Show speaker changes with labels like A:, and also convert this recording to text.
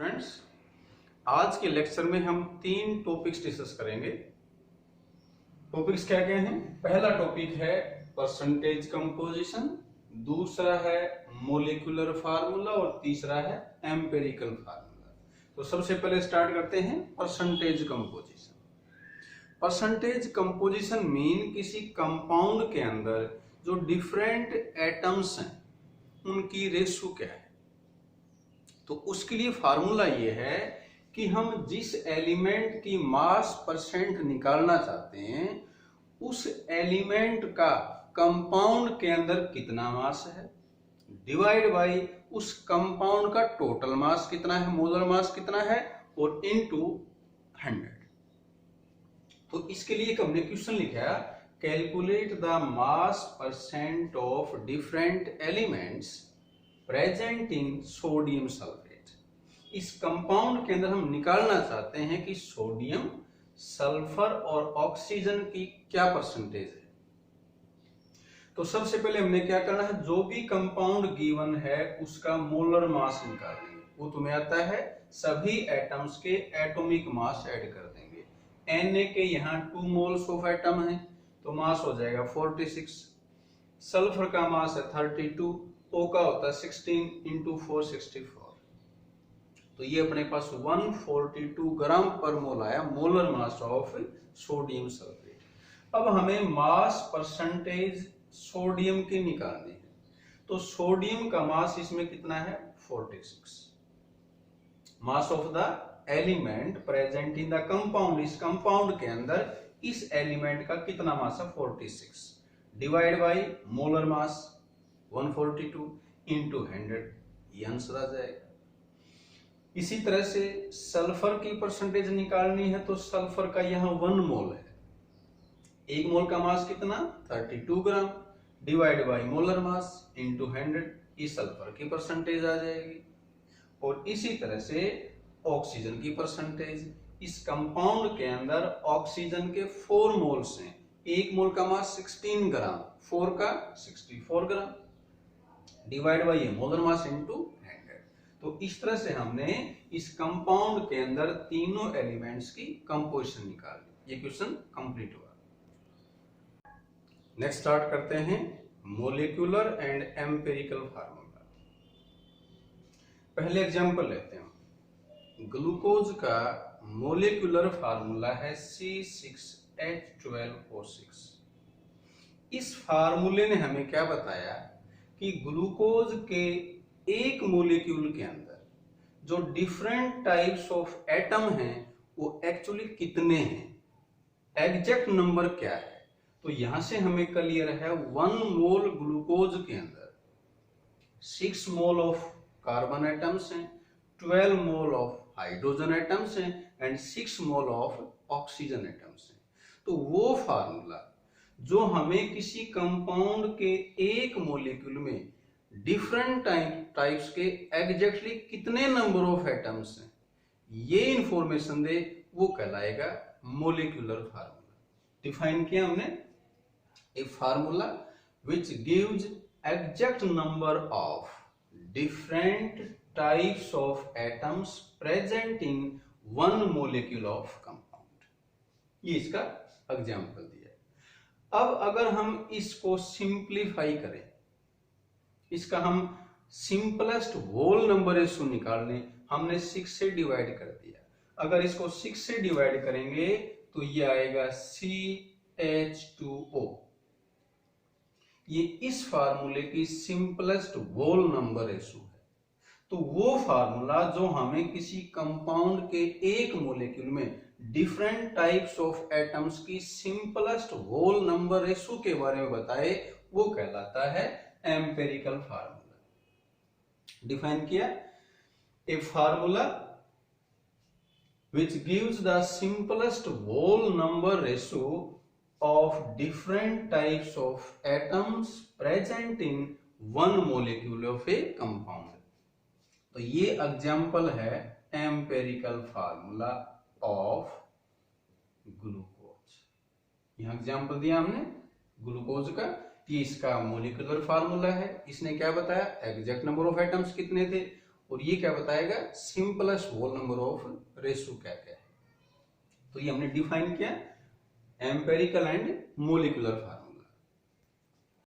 A: Students, आज के lecture में हम 3 टॉपिक्स डिस्कस करेंगे। टॉपिक्स क्या क्या हैं? पहला टॉपिक है परसेंटेज कंपोजिशन, दूसरा है मोलिकुलर फार्मूला और तीसरा है एम्पिरिकल फार्मूला। तो सबसे पहले स्टार्ट करते हैं percentage composition. Percentage composition mean किसी कंपाउंड के अंदर जो डिफरेंट एटम्स हैं उनकी रेशो क्या है। तो उसके लिए फार्मूला ये है कि हम जिस एलिमेंट की मास परसेंट निकालना चाहते हैं उस एलिमेंट का कंपाउंड के अंदर कितना मास है डिवाइड बाय उस कंपाउंड का टोटल मास कितना है, मोलर मास कितना है, और इनटू 100। तो इसके लिए एक हमने क्वेश्चन लिखा, calculate the mass percent of different elements present in sodium sulphate. इस कंपाउंड के अंदर हम निकालना चाहते हैं कि सोडियम, सल्फर और ऑक्सीजन की क्या परसेंटेज है। तो सबसे पहले हमने क्या करना है, जो भी कंपाउंड गिवन है उसका मोलर मास निकालेंगे। वो तुम्हें आता है, सभी एटम्स के एटॉमिक मास ऐड कर देंगे। Na के यहाँ 2 मोल्स ऑफ एटम है तो मास हो जाएगा 46। सल्फर का मास है 32, O का होता है 16 इंटू 464। तो ये अपने पास 142 ग्राम पर मोल आया, molar mass of sodium sulphate. अब हमें मास परसेंटेज सोडियम की निकालनी है। तो सोडियम का मास इसमें कितना है, 46। Mass of the element present in the compound, इस कंपाउंड के अंदर इस एलिमेंट का कितना मास है, 46 divide by molar mass 142 into 100, ये आंसर आ जाएगा। इसी तरह से सल्फर की परसेंटेज निकालनी है तो सल्फर का यहाँ 1 मोल है, 1 मोल का मास कितना, 32 gram divide by molar mass into 100, इस सल्फर की परसेंटेज आ जाएगी। और इसी तरह से ऑक्सीजन की परसेंटेज, इस कंपाउंड के अंदर ऑक्सीजन के 4 मोल्स हैं, 1 मोल का मास 16 ग्राम, 4 का 64 gram divide by molar mass into 100। तो इस तरह से हमने इस कंपाउंड के अंदर तीनों एलिमेंट्स की कंपोजिशन निकाली। ये क्वेश्चन कंप्लीट हुआ। नेक्स्ट स्टार्ट करते हैं मोलिकुलर एंड एम्पिरिकल फार्मूला। पहले एग्जांपल लेते हैं। ग्लूकोज का मोलिकुलर फार्मूला है C6H12O6। इस फार्मूले ने हमें क्या बताया कि ग्लूकोज के एक मोलिक्यूल के अंदर जो डिफरेंट टाइप्स ऑफ एटम हैं वो एक्चुअली कितने हैं, एग्जैक्ट नंबर क्या है। तो यहां से हमें क्लियर है, 1 मोल ग्लूकोज के अंदर 6 मोल ऑफ कार्बन एटम्स हैं, 12 मोल ऑफ हाइड्रोजन एटम्स हैं and 6 mole of oxygen atoms हैं। तो वो फार्मूला जो हमें किसी कंपाउंड के एक मॉलिक्यूल में डिफरेंट टाइप्स के एग्जैक्टली कितने नंबर ऑफ एटम्स हैं ये इंफॉर्मेशन दे, वो कहलाएगा मोलिकुलर फार्मूला। डिफाइन किया हमने, a formula which gives exact number of different types of atoms present in 1 molecule of compound. ये इसका एग्जांपल दिया। अब अगर हम इसको सिंप्लीफाई करें, इसका हम सिंपलेस्ट होल नंबर रेशो निकालने, हमने 6 से डिवाइड कर दिया। अगर इसको 6 से डिवाइड करेंगे तो ये आएगा CH2O। ये इस फार्मूले की सिंपलेस्ट होल नंबर रेशो है। तो वो फार्मूला जो हमें किसी कंपाउंड के एक मॉलिक्यूल में डिफरेंट टाइप्स ऑफ एटम्स की सिंपलेस्ट होल नंबर रेशो के बारे में बताए, वो कहलाता है एम्पिरिकल फार्मूला। डिफाइन किया, ए formula which gives the simplest whole number ratio of different types of atoms present in 1 molecule of a compound। तो ये एग्जांपल है एम्पिरिकल फार्मूला ऑफ ग्लूकोज। यहां एग्जांपल दिया हमने ग्लूकोज का, ये इसका मोलिकुलर फार्मूला है। इसने क्या बताया, एग्जैक्ट नंबर ऑफ एटम्स कितने थे, और ये क्या बताएगा, simplest whole number of ratio क्या क्या है। तो ये हमने डिफाइन किया एम्पेरिकल एंड मोलिकुलर फार्मूला।